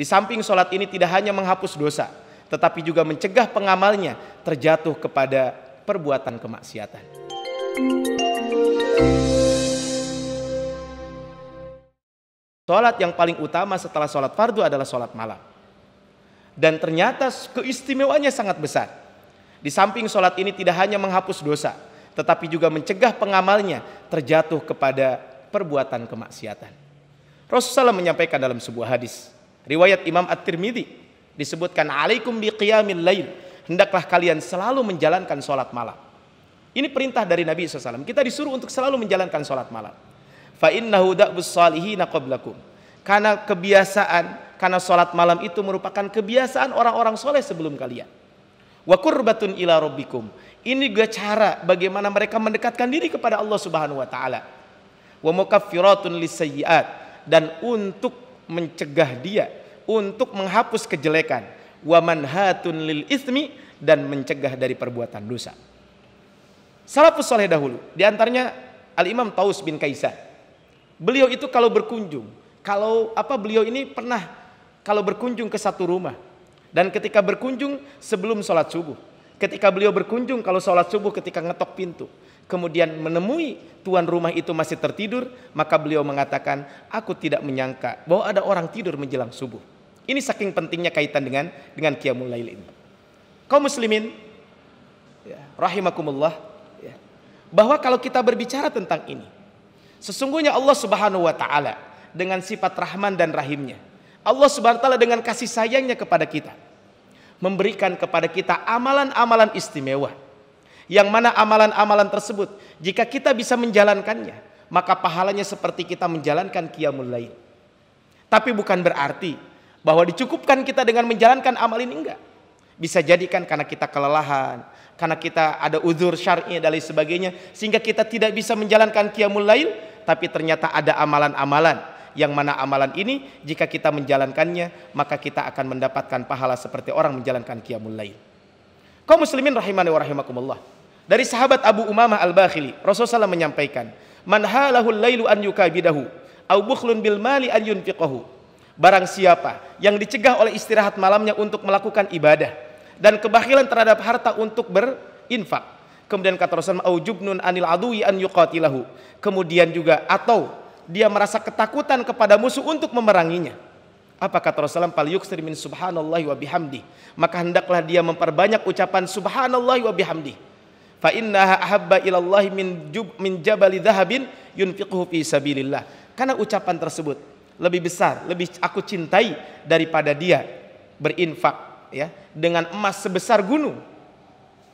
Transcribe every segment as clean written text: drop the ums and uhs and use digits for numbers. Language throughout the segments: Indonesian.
Di samping sholat ini tidak hanya menghapus dosa, tetapi juga mencegah pengamalnya terjatuh kepada perbuatan kemaksiatan. Sholat yang paling utama setelah sholat fardu adalah sholat malam. Dan ternyata keistimewaannya sangat besar. Di samping sholat ini tidak hanya menghapus dosa, tetapi juga mencegah pengamalnya terjatuh kepada perbuatan kemaksiatan. Rasulullah menyampaikan dalam sebuah hadis, riwayat Imam At-Tirmidzi, disebutkan, alaikum biqiyamil lail, hendaklah kalian selalu menjalankan sholat malam. Ini perintah dari Nabi SAW. Kita disuruh untuk selalu menjalankan sholat malam. Fa innahu da'bus salihina qablakum. Karena kebiasaan, karena sholat malam itu merupakan kebiasaan orang-orang soleh sebelum kalian. Wa qurbatun ila rabbikum. Ini juga cara bagaimana mereka mendekatkan diri kepada Allah Subhanahu wa taala. Wa mukaffiratun lisayyi'at, dan untuk mencegah dia, untuk menghapus kejelekan. Wa manhatun lil itsmi, dan mencegah dari perbuatan dosa. Salafus saleh dahulu, di antaranya Al-Imam Taus bin Kaisan. Beliau itu kalau berkunjung, beliau ini pernah kalau berkunjung ke satu rumah, dan ketika berkunjung sebelum sholat subuh, ketika beliau berkunjung kalau sholat subuh ketika ngetok pintu, kemudian menemui tuan rumah itu masih tertidur, maka beliau mengatakan, aku tidak menyangka bahwa ada orang tidur menjelang subuh. Ini saking pentingnya kaitan dengan qiyamul lail ini. Kaum muslimin, ya, rahimakumullah, ya, bahwa kalau kita berbicara tentang ini, sesungguhnya Allah Subhanahu wa taala dengan sifat Rahman dan Rahimnya, Allah Subhanahu wa taala dengan kasih sayangnya kepada kita, memberikan kepada kita amalan-amalan istimewa, yang mana amalan-amalan tersebut jika kita bisa menjalankannya, maka pahalanya seperti kita menjalankan qiyamul lail. Tapi bukan berarti bahwa dicukupkan kita dengan menjalankan amal ini, enggak. Bisa jadikan karena kita kelelahan, karena kita ada uzur syar'i dan lain sebagainya, sehingga kita tidak bisa menjalankan qiyamul lail, tapi ternyata ada amalan-amalan yang mana amalan ini jika kita menjalankannya, maka kita akan mendapatkan pahala seperti orang menjalankan qiyamul lail. Kaum muslimin rahimani wa rahimakumullah. Dari sahabat Abu Umamah Al-Bakhili, Rasulullah SAW menyampaikan, man halahul lailu an yukabidahu au bukhlun bil mali an yunfiqahu. Barang siapa yang dicegah oleh istirahat malamnya untuk melakukan ibadah, dan kebakhilan terhadap harta untuk berinfak. Kemudian kata Rasulullah, au jubnun anil adui an yuqatilahu. Kemudian juga atau dia merasa ketakutan kepada musuh untuk memeranginya. Apa kata Rasulullah? Fal yuksir min subhanallahi wa bihamdi. Maka hendaklah dia memperbanyak ucapan subhanallahi wa bihamdi. Fa innaha ahabba ilallahi min jabali dhahabin yunfiquhu fi sabilillah. Karena ucapan tersebut lebih besar, lebih aku cintai daripada dia berinfak, ya, dengan emas sebesar gunung,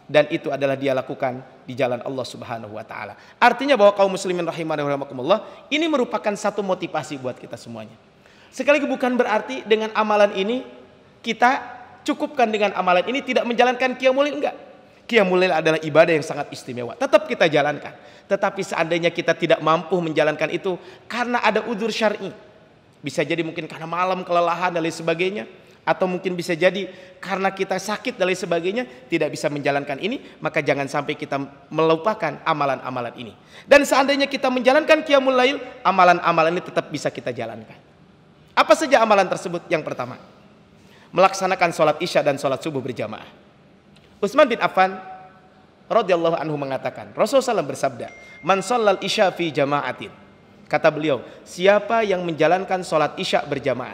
dan itu adalah dia lakukan di jalan Allah Subhanahu wa taala. Artinya bahwa kaum muslimin rahimani wa rahimakumullah, ini merupakan satu motivasi buat kita semuanya. Sekali lagi bukan berarti dengan amalan ini kita cukupkan dengan amalan ini tidak menjalankan qiyamul lail, enggak. Qiyamul lail adalah ibadah yang sangat istimewa, tetap kita jalankan. Tetapi seandainya kita tidak mampu menjalankan itu karena ada udzur syar'i, bisa jadi mungkin karena malam kelelahan dan lain sebagainya, atau mungkin bisa jadi karena kita sakit dan lain sebagainya, tidak bisa menjalankan ini, maka jangan sampai kita melupakan amalan-amalan ini. Dan seandainya kita menjalankan qiyamul lail, amalan-amalan ini tetap bisa kita jalankan. Apa saja amalan tersebut? Yang pertama, melaksanakan sholat isya dan sholat subuh berjamaah. Utsman bin Affan radhiyallahu anhu mengatakan, Rasulullah SAW bersabda, man shallal isya fi jama'atin. Kata beliau, siapa yang menjalankan sholat isya berjamaah,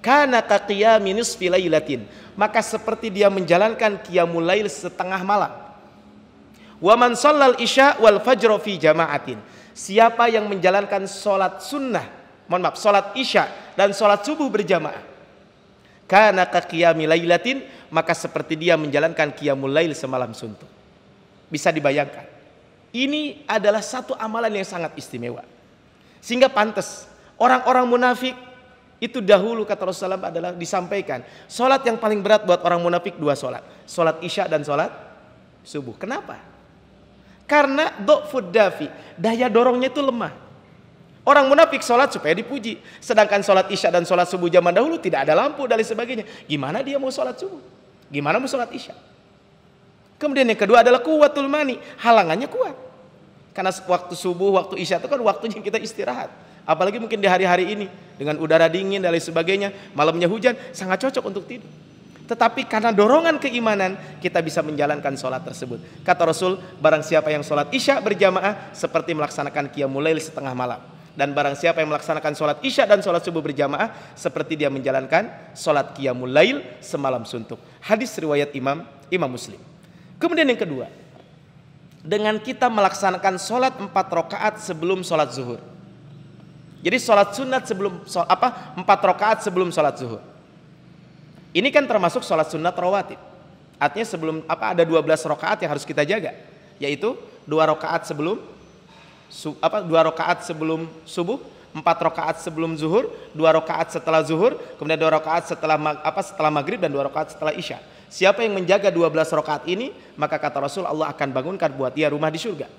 kana kaqiyami nisfi lailatin, maka seperti dia menjalankan qiyamul lail setengah malam. Wa man shallal isya wal fajr fi jama'atin, siapa yang menjalankan sholat sunnah, sholat isya dan sholat subuh berjamaah, kana kaqiyami lailatin, maka seperti dia menjalankan qiyamul lail semalam suntuk. Bisa dibayangkan, ini adalah satu amalan yang sangat istimewa, sehingga pantas orang-orang munafik itu dahulu, kata Rasulullah, adalah disampaikan sholat yang paling berat buat orang munafik dua sholat, sholat isya dan sholat subuh. Kenapa? Karena dhafud dafi, daya dorongnya itu lemah. Orang munafik sholat supaya dipuji, sedangkan sholat isya dan sholat subuh zaman dahulu tidak ada lampu dan lain sebagainya. Gimana dia mau sholat subuh? Gimana mau sholat isya? Kemudian yang kedua adalah quwwatul mani, halangannya kuat. Karena waktu subuh, waktu isya itu kan waktunya kita istirahat. Apalagi mungkin di hari-hari ini dengan udara dingin dan lain sebagainya, malamnya hujan, sangat cocok untuk tidur. Tetapi karena dorongan keimanan, kita bisa menjalankan sholat tersebut. Kata Rasul, barang siapa yang sholat isya berjamaah seperti melaksanakan qiyamul lail setengah malam. Dan barang siapa yang melaksanakan sholat isya dan sholat subuh berjamaah seperti dia menjalankan sholat qiyamul lail semalam suntuk. Hadis riwayat Imam Muslim. Kemudian yang kedua, dengan kita melaksanakan sholat 4 rakaat sebelum sholat zuhur. Jadi sholat sunat sebelum 4 rakaat sebelum sholat zuhur. Ini kan termasuk sholat sunat rawatib. Artinya sebelum ada 12 rakaat yang harus kita jaga, yaitu 2 rakaat sebelum 2 rakaat sebelum subuh, 4 rakaat sebelum zuhur, 2 rakaat setelah zuhur, kemudian 2 rakaat setelah maghrib dan 2 rakaat setelah isya. Siapa yang menjaga 12 rakaat ini, maka kata Rasul, Allah akan bangunkan buat dia rumah di surga.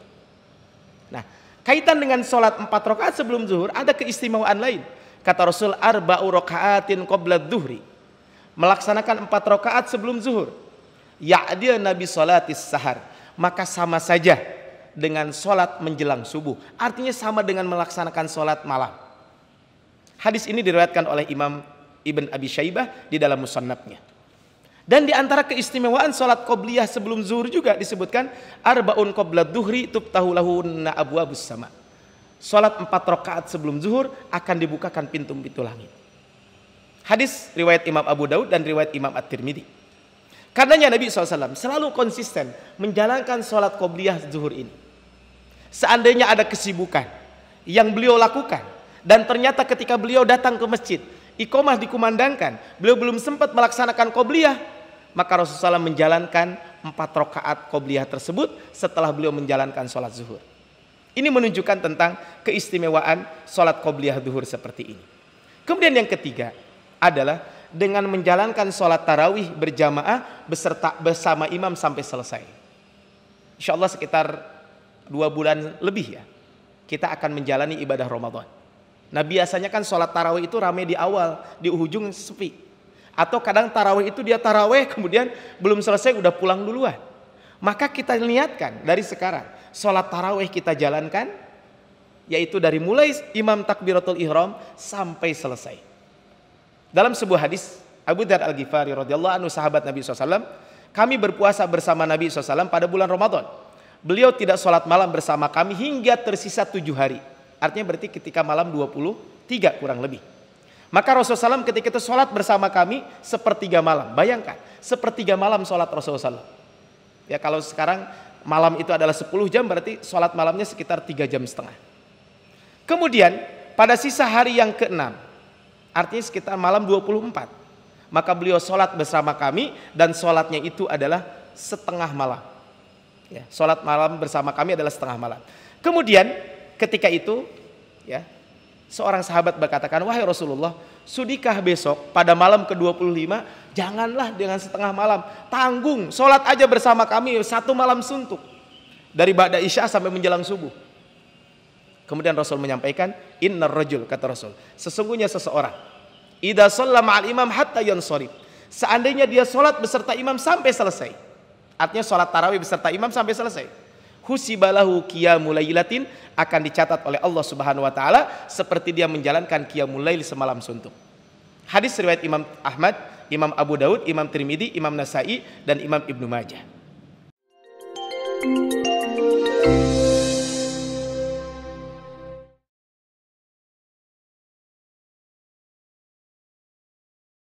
Nah, kaitan dengan sholat 4 rakaat sebelum zuhur ada keistimewaan lain. Kata Rasul, arba'u rakaatin qabla dhuhri, melaksanakan 4 rakaat sebelum zuhur, ya'dil nabi sholatis sahar, maka sama saja dengan sholat menjelang subuh. Artinya sama dengan melaksanakan sholat malam. Hadis ini diriwayatkan oleh Imam Ibn Abi Syaibah di dalam musannafnya. Dan di antara keistimewaan sholat qobliyah sebelum zuhur juga disebutkan, arba'un qabla dhuhri tuftahu lahunna abwabus sama. Sholat 4 rakaat sebelum zuhur akan dibukakan pintu-pintu langit. Hadis riwayat Imam Abu Daud dan riwayat Imam At-Tirmidzi. Karenanya Nabi SAW selalu konsisten menjalankan sholat qobliyah zuhur ini. Seandainya ada kesibukan yang beliau lakukan, dan ternyata ketika beliau datang ke masjid, iqomah dikumandangkan, beliau belum sempat melaksanakan qobliyah, maka Rasulullah SAW menjalankan 4 rakaat qobliyah tersebut setelah beliau menjalankan sholat zuhur. Ini menunjukkan tentang keistimewaan sholat qobliyah zuhur seperti ini. Kemudian yang ketiga adalah dengan menjalankan sholat tarawih berjamaah bersama imam sampai selesai. Insya Allah sekitar 2 bulan lebih ya, kita akan menjalani ibadah Ramadan. Nah biasanya kan sholat tarawih itu ramai di awal, di ujung sepi. Atau kadang tarawih itu dia tarawih kemudian belum selesai udah pulang duluan. Maka kita niatkan dari sekarang, sholat tarawih kita jalankan, yaitu dari mulai imam takbiratul ihram sampai selesai. Dalam sebuah hadis, Abu Dzar Al-Ghifari radhiyallahu anhu, sahabat Nabi SAW, kami berpuasa bersama Nabi SAW pada bulan Ramadan. Beliau tidak sholat malam bersama kami hingga tersisa 7 hari. Artinya berarti ketika malam 23 kurang lebih. Maka Rasulullah SAW ketika itu sholat bersama kami sepertiga malam. Bayangkan, sepertiga malam sholat Rasulullah SAW. Ya kalau sekarang malam itu adalah 10 jam, berarti sholat malamnya sekitar 3,5 jam. Kemudian pada sisa hari yang ke-6, artinya sekitar malam 24, maka beliau sholat bersama kami dan sholatnya itu adalah setengah malam. Ya, sholat malam bersama kami adalah setengah malam. Kemudian ketika itu, ya, seorang sahabat berkatakan, wahai Rasulullah, sudikah besok pada malam ke-25 janganlah dengan setengah malam, tanggung sholat aja bersama kami 1 malam suntuk dari ba'da isya sampai menjelang subuh. Kemudian Rasul menyampaikan, innar rajul, kata Rasul, sesungguhnya seseorang idza shalla ma'al imam hatta yansharif, seandainya dia sholat beserta imam sampai selesai, artinya sholat tarawih beserta imam sampai selesai, husibalahu qiyamul lailatin, akan dicatat oleh Allah Subhanahu wa taala seperti dia menjalankan qiyamul lail semalam suntuk. Hadis riwayat Imam Ahmad, Imam Abu Daud, Imam Tirmidzi, Imam Nasai dan Imam Ibnu Majah.